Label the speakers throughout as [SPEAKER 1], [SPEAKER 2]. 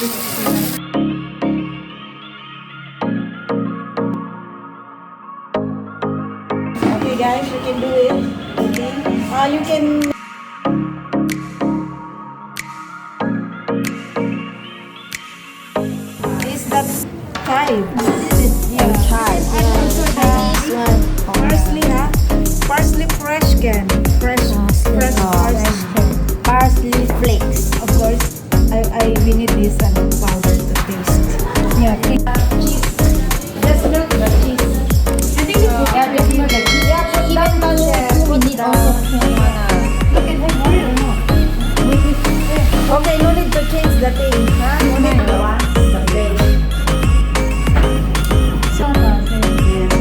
[SPEAKER 1] Okay guys, you can do it. Okay. You can is that chive? Yeah, chive. And also parsley, ha? Parsley fresh can. Fresh parsley.
[SPEAKER 2] Parsley flakes.
[SPEAKER 1] Of course, we need this powder to taste.
[SPEAKER 2] Yeah, cheese.
[SPEAKER 1] Just milk the cheese.
[SPEAKER 2] I think it's yeah, just more like
[SPEAKER 1] Yeah, put that on there.
[SPEAKER 2] we need also
[SPEAKER 1] Okay, no need to change the thing. Ha? No need to okay. So,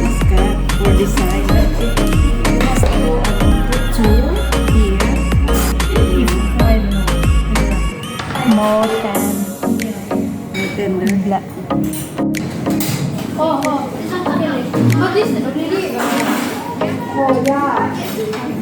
[SPEAKER 1] let's cut for this side. You must go put 2 here.
[SPEAKER 2] more than
[SPEAKER 1] Tender.
[SPEAKER 2] black.
[SPEAKER 3] But this is really
[SPEAKER 1] Oh, yeah.